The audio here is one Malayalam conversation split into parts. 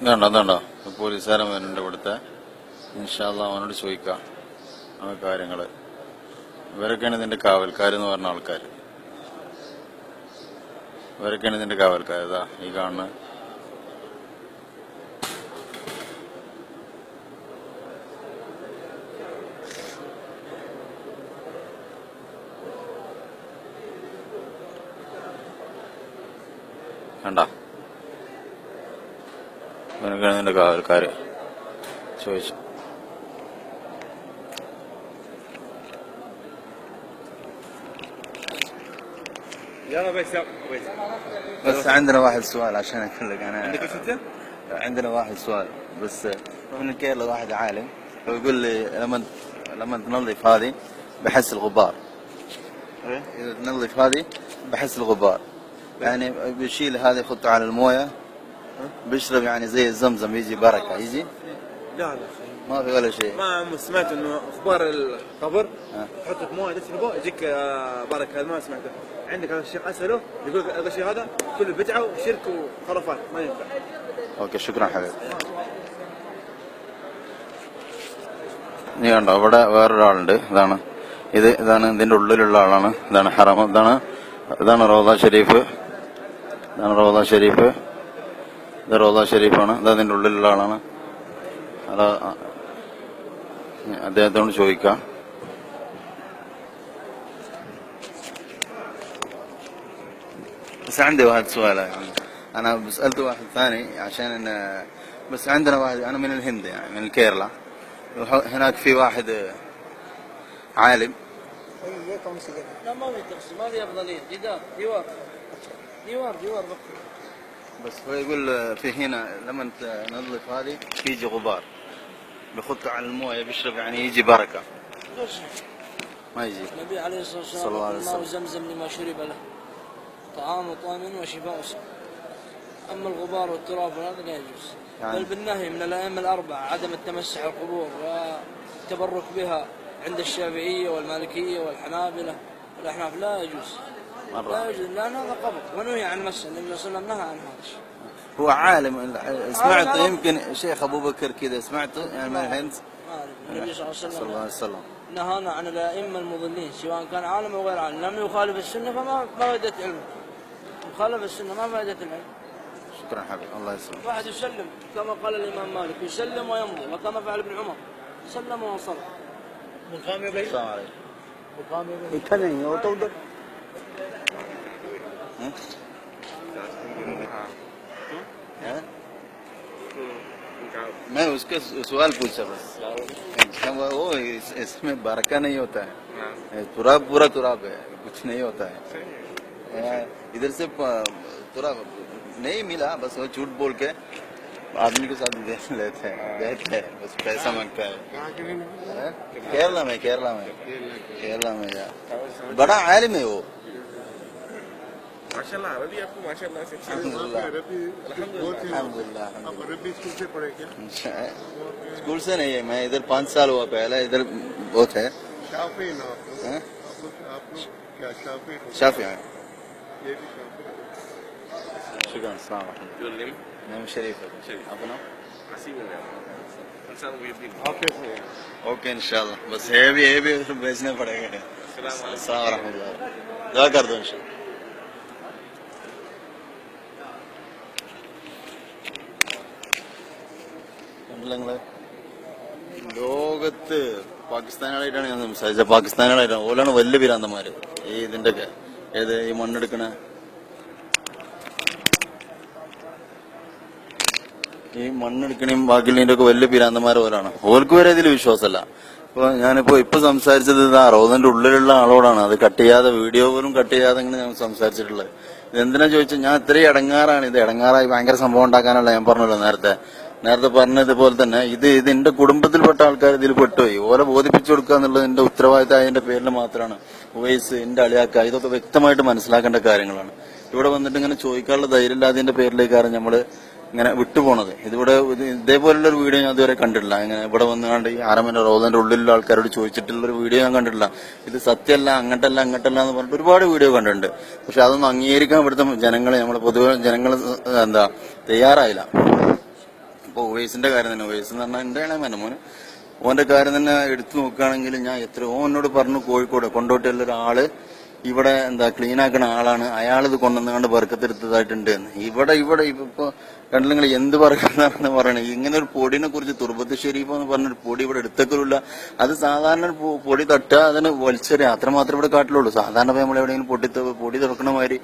ഇതുണ്ടോ അതുണ്ടോ പോലീസുകാരൻ വരുന്നുണ്ട് ഇവിടുത്തെ. ഇൻഷാ അല്ലാഹ് അവനോട് ചോദിക്കാം ആ കാര്യങ്ങള്. ഇവരൊക്കെയാണ് ഇതിന്റെ കാവൽക്കാരെന്ന് പറഞ്ഞ ആൾക്കാർ. ഇവരൊക്കെയാണ് ഇതിന്റെ കാവൽക്കാർ. ഇതാ ഈ കാണുന്ന കണ്ട, ഇവരൊക്കെയാണ് ഇതിന്റെ കാവൽക്കാര്. ചോദിച്ചു. بس عندنا واحد سؤال عشان اقول لك انا. عندك انت؟ عندنا واحد سؤال بس من كيرلا، واحد عالم ويقول لي لما تنظف هذه بحس الغبار. اذا تنظف هذه بحس الغبار، يعني بيشيل هذا يحطه على المويه بيشرب، يعني زي الزمزم يجي بركه يجي. لا ما في ولا شيء. ما سمعت انه اخبار القبر تحطه في مويه تشربه يجيك بركه. هذا ما سمعته. عندك هذا الشيخ اساله يقول هذا الشيء هذا كله بدعه وشرك وخرافات ما ينفع. ഓക്കെ, ശുക്രാൻ ഹബീബ്. നീ കണ്ടോ ഇവിടെ വേറൊരാളുണ്ട്. ഇതാണ് ഇതിന്റെ ഉള്ളിലുള്ള ആളാണ്. ഇതാണ് ഹറം. ഇതാണ് റോദ ഷെരീഫ്. ഇതാണ് റോദ ഷെരീഫ്. ഇത് റോദ ഷെരീഫാണ്. ഇത് അതിന്റെ ഉള്ളിലുള്ള ആളാണ്. അത് അദ്ദേഹത്തോട് ചോദിക്കാം. بس عندي واحد سؤال، يعني انا سألت واحد ثاني عشان بس عندنا واحد، انا من الهند يعني من كيرلا، هناك في واحد عالم. لا ما في تقسيم، هذه افضليه. جدار ديوار بس هو يقول في هنا لما تنظف هذه يجي غبار بخطه على المويه بيشرب، يعني يجي بركه. ما يجي. النبي عليه الصلاه والسلام يقول ماء زمزم لما شرب له طعام وطعام وشفاء وسقم. اما الغبار والتراب هذا لا يجوز. يعني بل بالنهي من الائمه الاربعه عدم التمسح القبور والتبرك بها عند الشافعيه والمالكيه والحنابله والاحناف. لا يجوز. لا يجوز لان هذا قبر ونهي عن مسه. النبي صلى الله عليه وسلم نهى عن هذا الشيء. هو عالم. سمعت يمكن شيخ ابو بكر كذا سمعته يعني من الهند. النبي صلى الله عليه وسلم نهانا عن الائمه المضلين سواء كان عالم او غير عالم. لم يخالف السنه فما فائده علمه. مخالف السنه ما فائده العلم. شكرا حبيبي، الله يسلمك. واحد يسلم كما قال الامام مالك، يسلم ويمضي، وكما فعل ابن عمر سلم وانصرف. السلام عليكم. इतना नहीं हो तो उधर मैं उसका सवाल पूछा बस। वो इसमें बरका नहीं होता है, तुराब पूरा तुराब है, कुछ नहीं होता है। इधर से तुराब नहीं मिला, बस वो झूठ बोल के आदमी के साथ देख लेते हैं, बस पैसा मांगता है। केरला में यार बड़ा आलिम है वो। माशाल्लाह रबी आपको माशाल्लाह से अल्हम्दुलिल्लाह। आप रबी स्कूल से पढ़े क्या? स्कूल से नहीं है, मैं इधर 5 साल हुआ, पहले इधर बहुत है। शाफी ना आप लोग क्या शाफी है। ये भी शाफी। शुक्रान। अस्सलाम वालेकुम। नाम शरीफ है। अपना हसीब है इंसान वो यदि आप कैसे हैं? ओके इंशाल्लाह। बस ये भी बेचना पड़ेगा। अस्सलाम रहमतुल्लाह। दुआ कर दो इंशाल्लाह। ലോകത്ത് പാകിസ്ഥാനികളായിട്ടാണ് ഞാൻ സംസാരിച്ചത്. പാകിസ്ഥാനികളായിട്ടാണ്. ഓലാണ് വലിയ പിരാന്തന്മാര് ഈ ഇതിന്റെ ഒക്കെ ഈ മണ്ണെടുക്കണ ബാക്കിയുള്ളതിന്റെ ഒക്കെ വലിയ പിരാന്തന്മാർ പോലാണ്. ഓർക്ക് വരെ ഇതിൽ വിശ്വാസമല്ല. ഇപ്പൊ സംസാരിച്ചത് ഇതാ റോഡിന്റെ ഉള്ളിലുള്ള ആളോടാണ്. അത് കട്ട് ചെയ്യാതെ, വീഡിയോ പോലും കട്ട് ചെയ്യാതെ ഇങ്ങനെ ഞാൻ സംസാരിച്ചിട്ടുള്ളത്. ഇതെന്തിനാ ചോദിച്ചാൽ ഞാൻ ഇത്രയും ഇടങ്ങാറാണ്. ഇത് ഇടങ്ങാറായി ഭയങ്കര സംഭവം ഉണ്ടാക്കാനല്ല ഞാൻ പറഞ്ഞല്ലോ നേരത്തെ പറഞ്ഞതുപോലെ തന്നെ. ഇത് എന്റെ കുടുംബത്തിൽപ്പെട്ട ആൾക്കാർ ഇതിൽ പെട്ടുപോയി. ഓരെ ബോധിപ്പിച്ചു കൊടുക്കുക എന്നുള്ളത് എന്റെ ഉത്തരവാദിത്തം. അതിന്റെ പേരിൽ മാത്രമാണ്. വയസ്സ് എന്റെ അളിയാക്ക ഇതൊക്കെ വ്യക്തമായിട്ട് മനസ്സിലാക്കേണ്ട കാര്യങ്ങളാണ്. ഇവിടെ വന്നിട്ട് ഇങ്ങനെ ചോദിക്കാനുള്ള ധൈര്യമില്ലാതിന്റെ പേരിലേക്കാണ് നമ്മള് ഇങ്ങനെ വിട്ടുപോണത്. ഇതേപോലുള്ള ഒരു വീഡിയോ ഞാൻ ഇതുവരെ കണ്ടിട്ടില്ല. ഇങ്ങനെ ഇവിടെ വന്നുകൊണ്ട് ഈ ആരമന്റെ റോദന്റെ ഉള്ളിലുള്ള ആൾക്കാരോട് ചോദിച്ചിട്ടുള്ള ഒരു വീഡിയോ ഞാൻ കണ്ടിട്ടില്ല. ഇത് സത്യമല്ല, അങ്ങട്ടല്ല എന്ന് പറഞ്ഞിട്ട് ഒരുപാട് വീഡിയോ കണ്ടിട്ടുണ്ട്. പക്ഷെ അതൊന്നും അംഗീകരിക്കാൻ ഇവിടുത്തെ ജനങ്ങളെ, നമ്മളെ പൊതുവെ ജനങ്ങൾ തയ്യാറായില്ല. ഇപ്പൊ ഉവൈസിന്റെ കാര്യം തന്നെ, ഉവൈസ് എന്ന് പറഞ്ഞാൽ എന്റെ ഇളയമൻ മോന്, ഓന്റെ കാര്യം തന്നെ എടുത്തു നോക്കുകയാണെങ്കിൽ ഞാൻ എത്രയോ എന്നോട് പറഞ്ഞു, കോഴിക്കോട് കൊണ്ടോട്ടിയുള്ള ഒരാള് ഇവിടെ എന്താ ക്ലീൻ ആക്കുന്ന ആളാണ്, അയാളിത് കൊണ്ടുവന്നുകൊണ്ട് ബർക്കത്തെടുത്തതായിട്ടുണ്ട് എന്ന്. ഇവിടെ ഇപ്പൊ കണ്ടില്ലെങ്കിൽ എന്ത് ബർക്കത്താണെന്ന് പറയണേ. ഇങ്ങനെ ഒരു പൊടിനെ കുറിച്ച് തുർബത്ത് ഷെരീഫ് എന്ന് പറഞ്ഞൊരു പൊടി ഇവിടെ എടുത്തേക്കില്ല. അത് സാധാരണ പൊടി തട്ടുക, അതിന് വലിച്ചെറിയുക, അത്ര മാത്രമേ ഇവിടെ കാട്ടിലുള്ളൂ. സാധാരണ നമ്മൾ എവിടെയെങ്കിലും പൊടി തുറക്കണ മാതിരി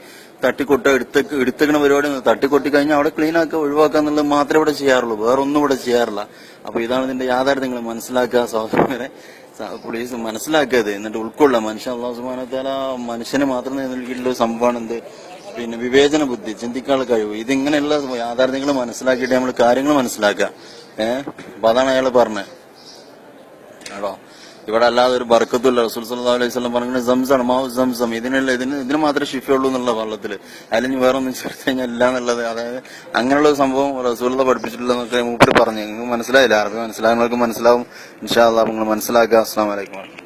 തട്ടിക്കൊട്ടുക, എടുത്തേക്കണ പരിപാടി തട്ടിക്കൊട്ടി കഴിഞ്ഞാൽ അവിടെ ക്ലീൻ ആക്കുക, ഒഴിവാക്കുക എന്നുള്ളത് മാത്രമേ ഇവിടെ ചെയ്യാറുള്ളൂ, വേറെ ഒന്നും ഇവിടെ ചെയ്യാറില്ല. അപ്പൊ ഇതാണ് ഇതിന്റെ യാഥാർത്ഥ്യങ്ങൾ മനസ്സിലാക്കുക സഹോദരരെ, പോലീസ് മനസ്സിലാക്കിയത്, എന്നിട്ട് ഉൾക്കൊള്ളുക. മനുഷ്യ അല്ലാഹു സുബ്ഹാനഹു വ തആല മനുഷ്യന് മാത്രം നൽകിയിട്ടുള്ള സംഭവമാണ് എന്ത്, പിന്നെ വിവേചന ബുദ്ധി, ചിന്തിക്കാനുള്ള കഴിവ്. ഇതിങ്ങനെയുള്ള യാഥാർത്ഥ്യങ്ങൾ മനസ്സിലാക്കിയിട്ട് നമ്മൾ കാര്യങ്ങൾ മനസ്സിലാക്കുക. അപ്പൊ അതാണ് അയാൾ പറഞ്ഞത് കേട്ടോ. ഇവിടെ അല്ലാതെ ഒരു ബർക്കത്തുല്ല. റസൂൽ സല്ലല്ലാഹു അലൈഹി വസല്ലം പറഞ്ഞത് സംസാണ്, മാവ് സംസം, ഇതിന് മാത്രമേ ഷിഫയുള്ളൂ എന്നുള്ള വെള്ളത്തില്, അല്ലെങ്കിൽ വേറെ ഒന്നും ചേർത്ത് കഴിഞ്ഞാൽ ഇല്ല എന്നുള്ളത്. അതായത് അങ്ങനെയുള്ള സംഭവം റസൂലുള്ള പഠിപ്പിച്ചിട്ടുള്ളതെന്നൊക്കെ മൂപ്പര് പറഞ്ഞു. നിങ്ങൾക്ക് മനസ്സിലായില്ല, അറബി മനസ്സിലാകുന്നവർക്ക് മനസ്സിലാവും. ഇൻഷാ അല്ലാഹ് നിങ്ങൾ മനസ്സിലാക്കുക. അസ്സലാമു അലൈക്കും.